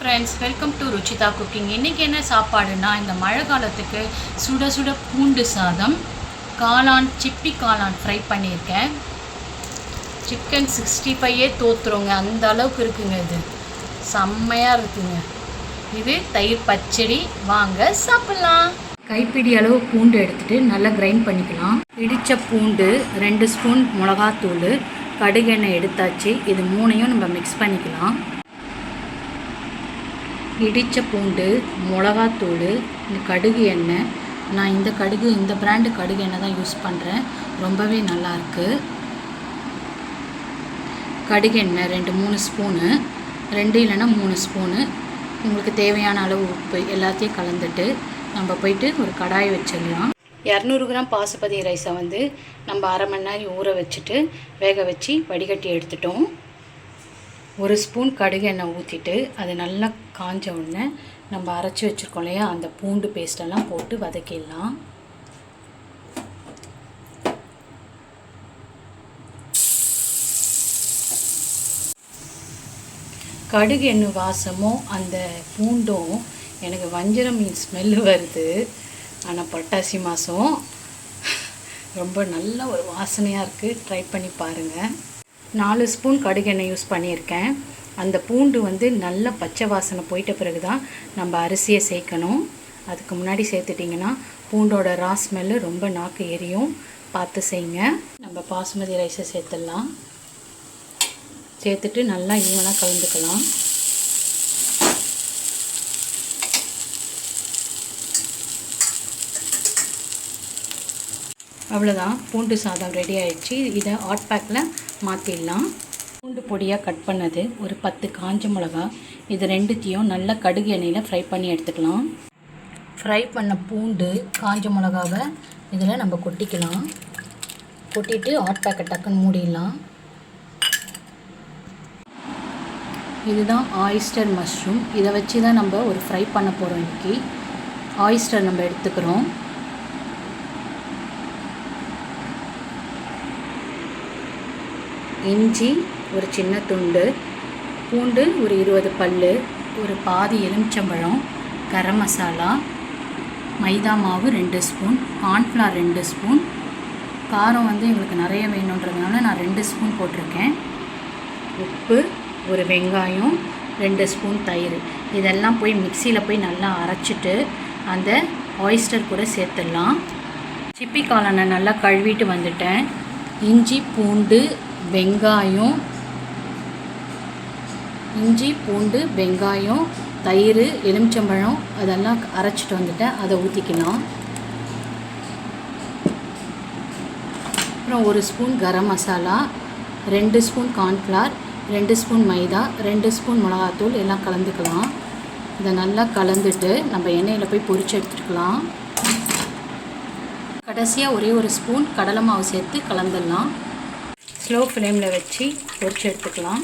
Friends, welcome to Ruchitha cooking. இன்றைக்கி என்ன சாப்பாடுனா, இந்த மழை காலத்துக்கு சுட சுட பூண்டு சாதம், காளான் சிப்பி காளான் ஃப்ரை பண்ணியிருக்கேன். சிக்கன் 65 தோற்றுறோங்க, அந்த அளவுக்கு இருக்குங்க. இது செம்மையாக இருக்குங்க. இது தயிர் பச்சடி. வாங்க சாப்பிட்லாம். கைப்பிடி அளவு பூண்டு எடுத்துகிட்டு நல்லா கிரைண்ட் பண்ணிக்கலாம். இடித்த பூண்டு, 2 ஸ்பூன் மிளகாத்தூள், கடுகெண்ணெய் எடுத்தாச்சு. இது மூணையும் நம்ம மிக்ஸ் பண்ணிக்கலாம். இடித்த பூண்டு, மிளகாத்தூள், இந்த கடுகு எண்ணெய். நான் இந்த பிராண்டு கடுகு எண்ணெய் தான் யூஸ் பண்ணுறேன். ரொம்பவே நல்லாயிருக்கு. கடுகு எண்ணெய் 2-3 ஸ்பூனு, 2 இல்லைன்னா 3 ஸ்பூனு. உங்களுக்கு தேவையான அளவு உப்பு எல்லாத்தையும் கலந்துட்டு நம்ம போயிட்டு ஒரு கடாயை வச்சிடலாம். 200 கிராம் பாசுபதி ரைஸை நம்ம அரை மணி நேரம் ஊற வச்சுட்டு வேக வச்சு வடிகட்டி எடுத்துட்டோம். 1 ஸ்பூன் கடுகு எண்ணெய் ஊற்றிட்டு அது நல்லா காஞ்ச உடனே நம்ம அரைச்சி வச்சுருக்கோம் இல்லையா, அந்த பூண்டு பேஸ்டெல்லாம் போட்டு வதக்கிடலாம். கடுகு எண்ணெய் வாசமும் அந்த பூண்டும் எனக்கு வஞ்சரம் மீன் ஸ்மெல்லு வருது. ஆனால் புரட்டாசி மாதம் ரொம்ப நல்ல ஒரு வாசனையாக இருக்குது. ட்ரை பண்ணி பாருங்கள். 4 ஸ்பூன் கடுகு எண்ணெய் யூஸ் பண்ணியிருக்கேன். அந்த பூண்டு நல்ல பச்சை வாசனை போயிட்ட பிறகு தான் நம்ம அரிசியை சேர்க்கணும். அதுக்கு முன்னாடி சேர்த்துட்டிங்கன்னா பூண்டோட ரா ஸ்மெல்லு ரொம்ப நாக்கு எரியும். பார்த்து செய்யுங்க. நம்ம பாசுமதி ரைஸை சேர்த்துடலாம். சேர்த்துட்டு நல்லா ஈவனாக கலந்துக்கலாம். அவ்வளோதான், பூண்டு சாதம் ரெடி ஆகிடுச்சு. இதை ஹாட் பேக்கில் மாற்றிடலாம். பூண்டு பொடியாக கட் பண்ணது, ஒரு 10 காஞ்ச மிளகா, இது ரெண்டுத்தையும் நல்லா கடுகு எண்ணெயில் ஃப்ரை பண்ணி எடுத்துக்கலாம். ஃப்ரை பண்ண பூண்டு காஞ்ச மிளகாவை இதில் நம்ம கொட்டிக்கலாம். கொட்டிட்டு ஹாட் பேக்கை டக்குன்னு மூடிடலாம். இதுதான் ஆயிஸ்டர் மஷ்ரூம். இதை வச்சு தான் நம்ம ஒரு ஃப்ரை பண்ண போகிறோம். இன்றைக்கி ஆயிஸ்டர் நம்ம எடுத்துக்கிறோம். இஞ்சி ஒரு சின்ன துண்டு, பூண்டு ஒரு 20 பல், ஒரு பாதி எலுமிச்சம்பழம், கரம் மசாலா, மைதா மாவு 2 ஸ்பூன், கார்ன்ஃப்ளவர் 2 ஸ்பூன். காரம் எங்களுக்கு நிறைய வேணுன்றதுனால நான் 2 ஸ்பூன் போட்டிருக்கேன். உப்பு, ஒரு வெங்காயம், 2 ஸ்பூன் தயிர். இதெல்லாம் போய் மிக்சியில் போய் நல்லா அரைச்சிட்டு அந்த ஆயிஸ்டர் கூட சேர்த்துடலாம். சிப்பி காளானை நல்லா கழுவிட்டு வந்துட்டேன். இஞ்சி பூண்டு வெங்காயம், தயிர், எலுமிச்சம்பழம் அதெல்லாம் அரைச்சிட்டு வந்துட்டேன். அதை ஊற்றிக்கலாம். அப்புறம் 1 spoon garam masala, 2 spoon cornflour, 2 spoon மைதா, 2 ஸ்பூன் மிளகாத்தூள் எல்லாம் கலந்துக்கலாம். இதை நல்லா கலந்துட்டு நம்ம எண்ணெயில் போய் பொரிச்சு எடுத்துக்கலாம். கடைசியாக ஒரே 1 ஸ்பூன் கடலை மாவு சேர்த்து கலந்துடலாம். ஸ்லோ ஃப்ளேமில் வச்சு பொரிச்சு எடுத்துக்கலாம்.